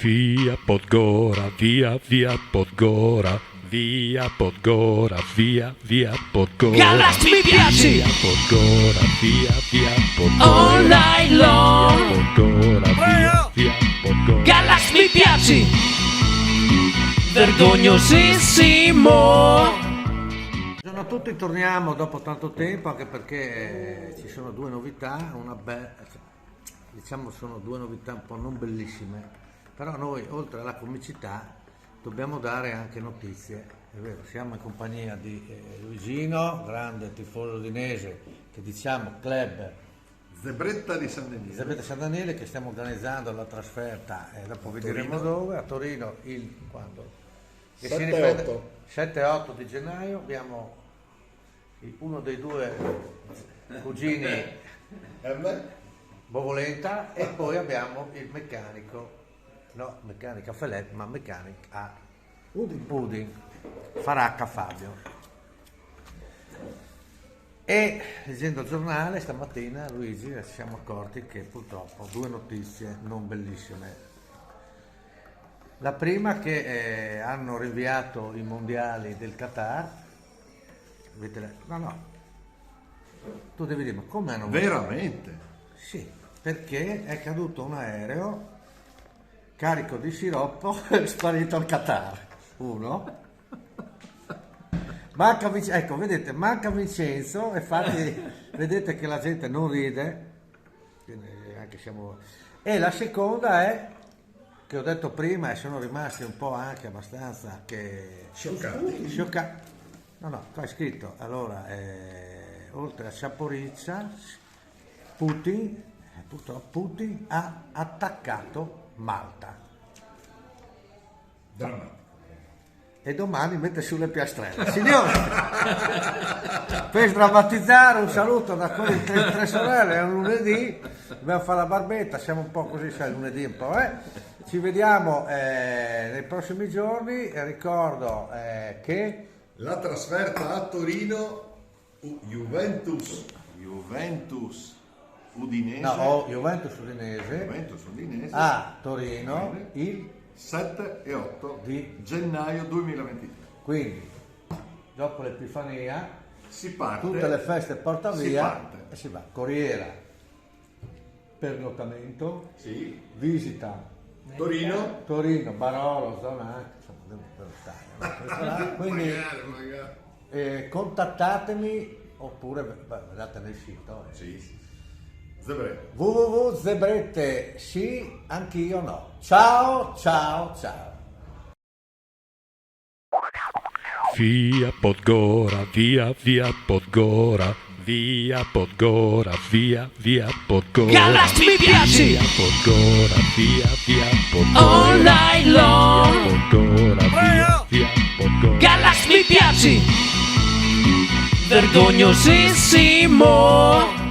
Via Podgora, via Podgora, via Podgora, via Podgora. Galax mi piaci! Via Podgora, via Podgora. All night long! Via Podgora, via Podgora. Galax mi piaci! Vergognosissimo! Buongiorno a tutti, torniamo dopo tanto tempo anche perché ci sono due novità, diciamo sono due novità un po' non bellissime, però noi oltre alla comicità dobbiamo dare anche notizie, è vero, siamo in compagnia di Luigino, grande tifoso udinese, che diciamo club Zebretta di San Daniele. Elisabetta San Daniele, che stiamo organizzando la trasferta e dopo vi diremo dove, a Torino quando? 7-8 di gennaio. Abbiamo uno dei due cugini Bovolenta e poi abbiamo il meccanico Felep, ma meccanico a Udin, Faracca Fabio. E leggendo il giornale stamattina, Luigi, ci siamo accorti che purtroppo due notizie non bellissime. La prima che hanno rinviato i mondiali del Qatar. No, tu devi dire, ma come hanno... Veramente? Sì, perché è caduto un aereo carico di sciroppo e sparito al Qatar. Uno. Ecco, vedete, manca Vincenzo, infatti vedete che la gente non ride, anche siamo... E la seconda è, che ho detto prima e sono rimasti un po' anche abbastanza scioccati. No, qua è scritto, allora, oltre a Saporizia, Putin ha attaccato Malta. Drammatico. E domani mette sulle piastrelle. Signori, per sdrammatizzare un saluto da quelle tre sorelle, è un lunedì, dobbiamo fare la barbetta, siamo un po' così, sai, lunedì un po', Ci vediamo nei prossimi giorni, ricordo che... La trasferta a Torino, Juventus Udinese. No, Juventus Udinese. A Torino il 7 e 8 di gennaio 2023. Quindi, dopo l'Epifania, Si parte. tutte le feste porta Si via parte. e si va. Corriera, pernottamento, Sì. visita Torino. Barolo, zona anche, insomma, devo stare. Quindi Magari. contattatemi oppure andate nel sito. Sì. Zebretta. www.zebrette, sì, anch'io no. Ciao. Via Podgora, via Podgora, via Podgora, via Podgora. Galax mi piaci! Via Podgora, via Podgora. All night long! Via Podgora, via Podgora. Galax mi piaci! Vergognosissimo!